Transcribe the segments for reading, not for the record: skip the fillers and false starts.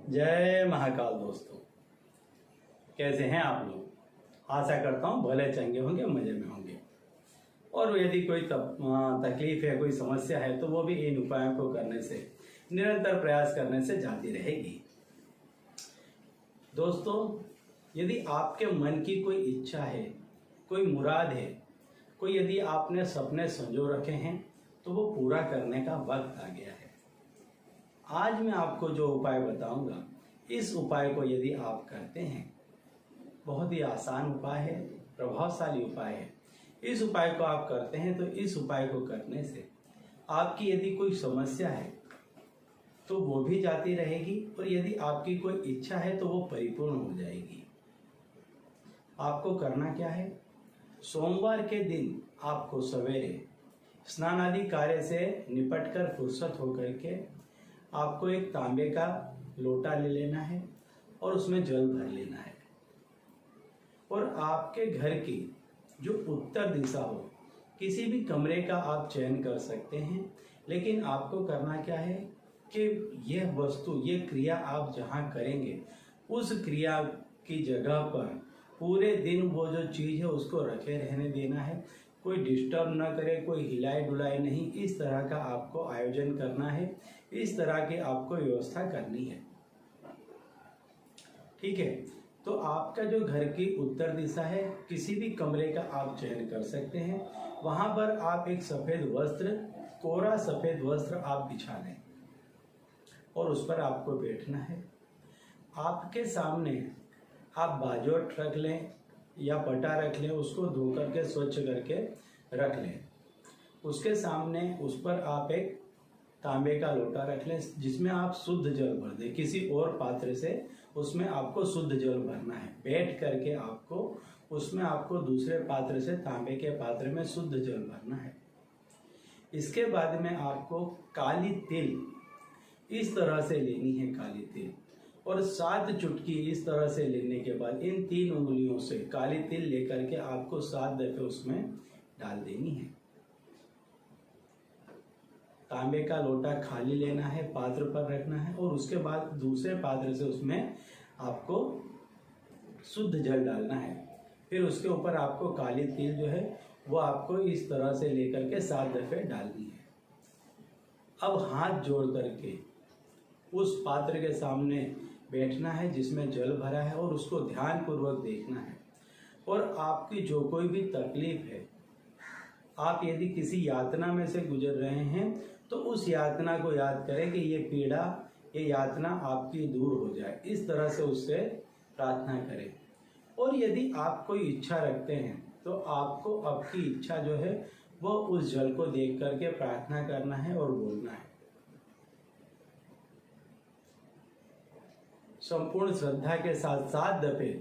जय महाकाल दोस्तों, कैसे हैं आप लोग। आशा करता हूँ भले चंगे होंगे, मजे में होंगे। और यदि कोई तकलीफ है, कोई समस्या है, तो वो भी इन उपायों को करने से, निरंतर प्रयास करने से जाती रहेगी। दोस्तों, यदि आपके मन की कोई इच्छा है, कोई मुराद है, कोई यदि आपने सपने संजो रखे हैं, तो वो पूरा करने का वक्त आ गया है। आज मैं आपको जो उपाय बताऊंगा, इस उपाय को यदि आप करते हैं, बहुत ही आसान उपाय है, प्रभावशाली उपाय है। इस उपाय को आप करते हैं तो इस उपाय को करने से आपकी यदि कोई समस्या है तो वो भी जाती रहेगी, और यदि आपकी कोई इच्छा है तो वो परिपूर्ण हो जाएगी। आपको करना क्या है, सोमवार के दिन आपको सवेरे स्नान आदि कार्य से निपटकर फुर्सत होकर के आपको एक तांबे का लोटा ले लेना है और उसमें जल भर लेना है। और आपके घर की जो उत्तर दिशा हो, किसी भी कमरे का आप चयन कर सकते हैं, लेकिन आपको करना क्या है कि यह वस्तु, ये क्रिया आप जहाँ करेंगे, उस क्रिया की जगह पर पूरे दिन वो जो चीज़ है उसको रखे रहने देना है। कोई डिस्टर्ब ना करे, कोई हिलाए डुलाए नहीं, इस तरह का आपको आयोजन करना है, इस तरह की आपको व्यवस्था करनी है। ठीक है, तो आपका जो घर की उत्तर दिशा है, किसी भी कमरे का आप चयन कर सकते हैं। वहां पर आप एक सफेद वस्त्र, कोरा सफेद वस्त्र आप बिछा लें और उस पर आपको बैठना है। आपके सामने आप बाजोट रख लें या पटा रख लें, उसको धो करके स्वच्छ करके रख लें। उसके सामने उस पर आप एक तांबे का लोटा रख लें, जिसमें आप शुद्ध जल भर दें। किसी और पात्र से उसमें आपको शुद्ध जल भरना है। बैठ करके आपको उसमें आपको दूसरे पात्र से, तांबे के पात्र में शुद्ध जल भरना है। इसके बाद में आपको काली तिल इस तरह से लेनी है, काली तिल, और 7 चुटकी इस तरह से लेने के बाद इन 3 उंगलियों से काली तिल लेकर के आपको 7 दफे उसमें डाल देनी है। तांबे का लोटा खाली लेना है, पात्र पर रखना है, और उसके बाद दूसरे पात्र से उसमें आपको शुद्ध जल डालना है। फिर उसके ऊपर आपको काली तिल जो है वो आपको इस तरह से लेकर के 7 दफे डालनी है। अब हाथ जोड़ करके उस पात्र के सामने बैठना है जिसमें जल भरा है, और उसको ध्यान पूर्वक देखना है। और आपकी जो कोई भी तकलीफ है, आप यदि किसी यातना में से गुजर रहे हैं तो उस यातना को याद करें कि ये पीड़ा, ये यातना आपकी दूर हो जाए। इस तरह से उससे प्रार्थना करें। और यदि आप कोई इच्छा रखते हैं तो आपको आपकी इच्छा जो है वो उस जल को देख करके प्रार्थना करना है और बोलना है। संपूर्ण श्रद्धा के साथ 7 दफे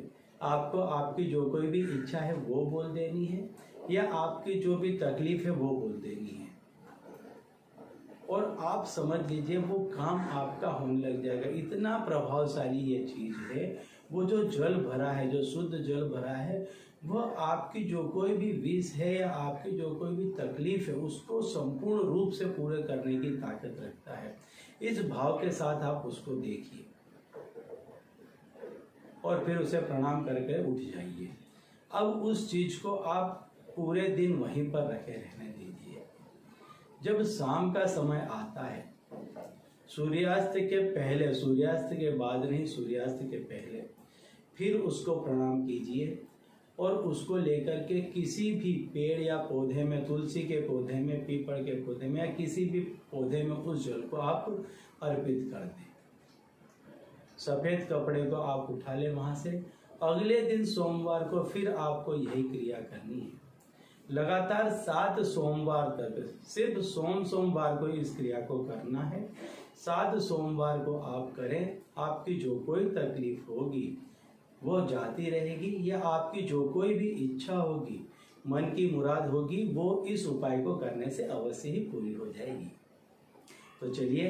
आपको आपकी जो कोई भी इच्छा है वो बोल देनी है, या आपकी जो भी तकलीफ है वो बोल देनी है। और आप समझ लीजिए वो काम आपका होने लग जाएगा। इतना प्रभावशाली ये चीज है। वो जो जल भरा है, जो शुद्ध जल भरा है, वो आपकी जो कोई भी विष है या आपकी जो कोई भी तकलीफ है उसको संपूर्ण रूप से पूरे करने की ताकत रखता है। इस भाव के साथ आप उसको देखिए और फिर उसे प्रणाम करके उठ जाइए। अब उस चीज को आप पूरे दिन वहीं पर रखे रहने दीजिए। जब शाम का समय आता है, सूर्यास्त के पहले, सूर्यास्त के बाद नहीं, सूर्यास्त के पहले, फिर उसको प्रणाम कीजिए और उसको लेकर के किसी भी पेड़ या पौधे में, तुलसी के पौधे में, पीपल के पौधे में, या किसी भी पौधे में उस जल को आप अर्पित कर दें। सफेद कपड़े को आप उठा लें वहां से। अगले दिन सोमवार को फिर आपको यही क्रिया करनी है। लगातार 7 सोमवार तक, सिर्फ सोमवार को इस क्रिया को करना है। 7 सोमवार को आप करें। आपकी जो कोई तकलीफ होगी वो जाती रहेगी, या आपकी जो कोई भी इच्छा होगी, मन की मुराद होगी, वो इस उपाय को करने से अवश्य ही पूरी हो जाएगी। तो चलिए,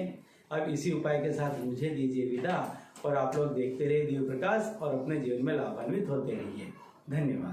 अब इसी उपाय के साथ मुझे दीजिए विदा, और आप लोग देखते रहिए दिव्य प्रकाश और अपने जीवन में लाभान्वित होते रहिए। धन्यवाद।